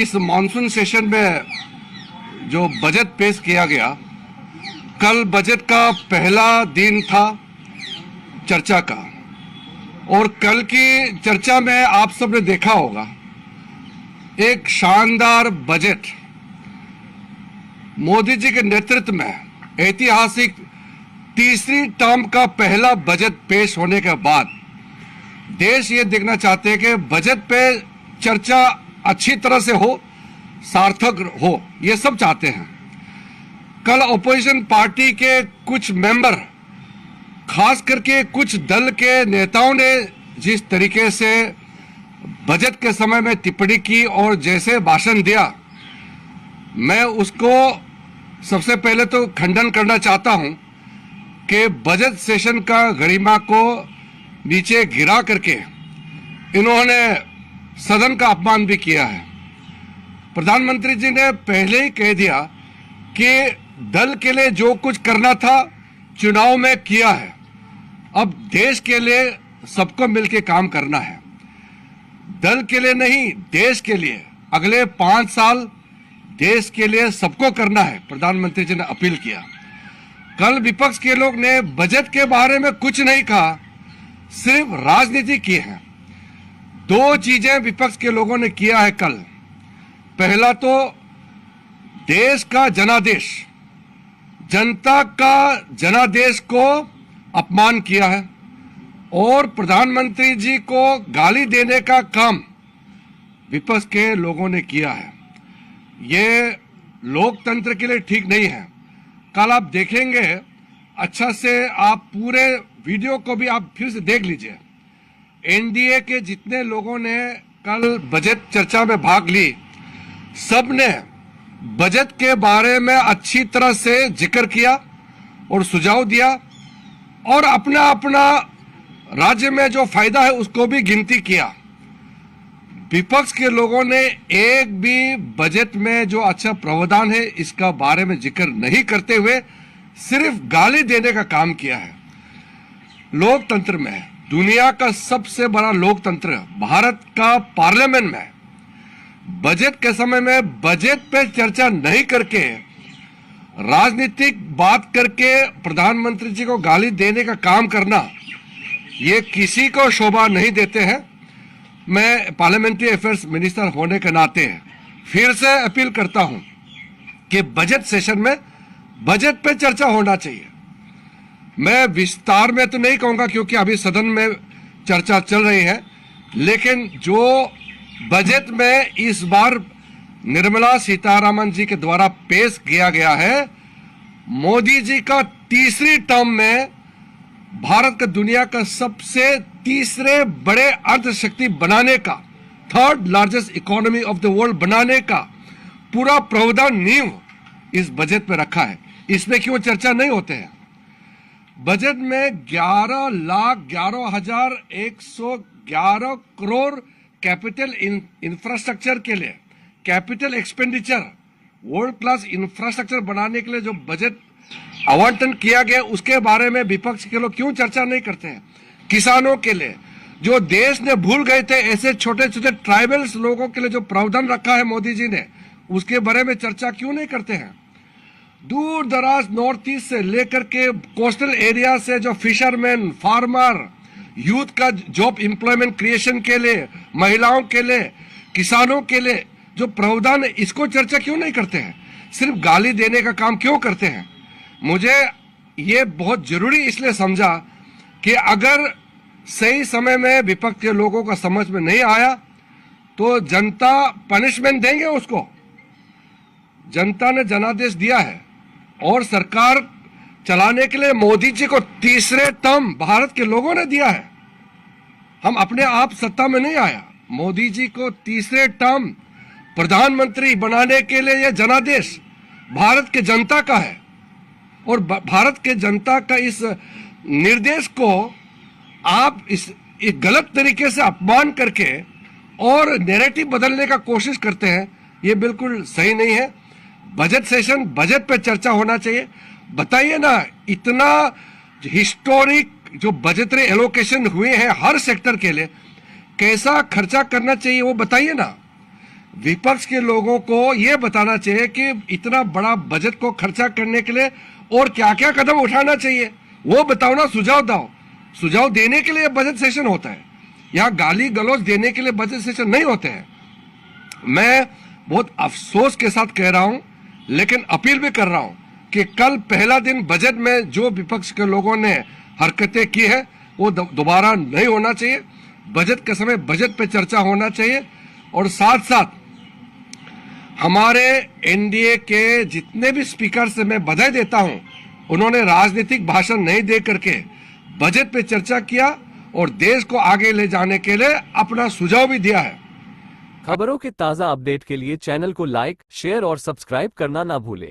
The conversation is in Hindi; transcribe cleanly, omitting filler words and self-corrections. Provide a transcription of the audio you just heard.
इस मॉनसून सेशन में जो बजट पेश किया गया, कल बजट का पहला दिन था चर्चा का, और कल की चर्चा में आप सबने देखा होगा एक शानदार बजट मोदी जी के नेतृत्व में ऐतिहासिक तीसरी टर्म का पहला बजट पेश होने के बाद देश ये देखना चाहते हैं कि बजट पे चर्चा अच्छी तरह से हो, सार्थक हो, ये सब चाहते हैं। कल अपोजिशन पार्टी के कुछ मेंबर, खास करके कुछ दल के नेताओं ने जिस तरीके से बजट के समय में टिप्पणी की और जैसे भाषण दिया, मैं उसको सबसे पहले तो खंडन करना चाहता हूं कि बजट सेशन का गरिमा को नीचे गिरा करके इन्होंने सदन का अपमान भी किया है। प्रधानमंत्री जी ने पहले ही कह दिया कि दल के लिए जो कुछ करना था चुनाव में किया है, अब देश के लिए सबको मिलकर काम करना है। दल के लिए नहीं, देश के लिए अगले 5 साल देश के लिए सबको करना है, प्रधानमंत्री जी ने अपील किया। कल विपक्ष के लोग ने बजट के बारे में कुछ नहीं कहा, सिर्फ राजनीति की है। 2 चीजें विपक्ष के लोगों ने किया है कल। पहला तो देश का जनादेश, जनता का जनादेश को अपमान किया है और प्रधानमंत्री जी को गाली देने का काम विपक्ष के लोगों ने किया है। ये लोकतंत्र के लिए ठीक नहीं है। कल आप देखेंगे अच्छा से, आप पूरे वीडियो को भी आप फिर से देख लीजिए। एनडीए के जितने लोगों ने कल बजट चर्चा में भाग ली, सब ने बजट के बारे में अच्छी तरह से जिक्र किया और सुझाव दिया और अपना अपना राज्य में जो फायदा है उसको भी गिनती किया। विपक्ष के लोगों ने एक भी बजट में जो अच्छा प्रावधान है इसका बारे में जिक्र नहीं करते हुए सिर्फ गाली देने का काम किया है। लोकतंत्र में, दुनिया का सबसे बड़ा लोकतंत्र भारत का पार्लियामेंट में बजट के समय में बजट पे चर्चा नहीं करके राजनीतिक बात करके प्रधानमंत्री जी को गाली देने का काम करना, ये किसी को शोभा नहीं देते हैं। मैं पार्लियामेंट्री अफेयर्स मिनिस्टर होने के नाते फिर से अपील करता हूं कि बजट सेशन में बजट पे चर्चा होना चाहिए। मैं विस्तार में तो नहीं कहूंगा क्योंकि अभी सदन में चर्चा चल रही है, लेकिन जो बजट में इस बार निर्मला सीतारामन जी के द्वारा पेश किया गया है, मोदी जी का तीसरी टर्म में भारत का दुनिया का सबसे तीसरे बड़े अर्थशक्ति बनाने का, 3rd largest economy of the world बनाने का पूरा प्रावधान नींव इस बजट में रखा है। इसमें क्यों चर्चा नहीं होते हैं? बजट में 11,11,111 करोड़ कैपिटल इंफ्रास्ट्रक्चर के लिए, capital expenditure, world class infrastructure बनाने के लिए जो बजट आवंटन किया गया उसके बारे में विपक्ष के लोग क्यों चर्चा नहीं करते हैं? किसानों के लिए जो देश ने भूल गए थे, ऐसे छोटे छोटे ट्राइबल्स लोगों के लिए जो प्रावधान रखा है मोदी जी ने, उसके बारे में चर्चा क्यों नहीं करते हैं? दूर दराज नॉर्थ ईस्ट से लेकर के कोस्टल एरिया से जो फिशरमैन, फार्मर, यूथ का जॉब एम्प्लॉयमेंट क्रिएशन के लिए, महिलाओं के लिए, किसानों के लिए जो प्रावधान है, इसको चर्चा क्यों नहीं करते हैं? सिर्फ गाली देने का काम क्यों करते हैं? मुझे ये बहुत जरूरी इसलिए समझा कि अगर सही समय में विपक्ष के लोगों का समझ में नहीं आया तो जनता पनिशमेंट देंगे उसको। जनता ने जनादेश दिया है और सरकार चलाने के लिए मोदी जी को तीसरे टर्म भारत के लोगों ने दिया है। हम अपने आप सत्ता में नहीं आया, मोदी जी को तीसरे टर्म प्रधानमंत्री बनाने के लिए यह जनादेश भारत के जनता का है और भारत के जनता का इस निर्देश को आप इस गलत तरीके से अपमान करके और नैरेटिव बदलने का कोशिश करते हैं, ये बिल्कुल सही नहीं है। बजट सेशन, बजट पे चर्चा होना चाहिए। बताइए ना, इतना हिस्टोरिक जो बजटरी एलोकेशन हुए हैं हर सेक्टर के लिए, कैसा खर्चा करना चाहिए वो बताइए ना। विपक्ष के लोगों को यह बताना चाहिए कि इतना बड़ा बजट को खर्चा करने के लिए और क्या क्या कदम उठाना चाहिए, वो बताओ ना, सुझाव दो। सुझाव देने के लिए बजट सेशन होता है, यहाँ गाली गलौज देने के लिए बजट सेशन नहीं होते हैं। मैं बहुत अफसोस के साथ कह रहा हूं, लेकिन अपील भी कर रहा हूं कि कल पहला दिन बजट में जो विपक्ष के लोगों ने हरकतें की है वो दोबारा नहीं होना चाहिए। बजट के समय बजट पे चर्चा होना चाहिए, और साथ साथ हमारे एनडीए के जितने भी स्पीकर से मैं बधाई देता हूं, उन्होंने राजनीतिक भाषण नहीं दे करके बजट पे चर्चा किया और देश को आगे ले जाने के लिए अपना सुझाव भी दिया है। खबरों के ताज़ा अपडेट के लिए चैनल को लाइक, शेयर और सब्सक्राइब करना ना भूलें।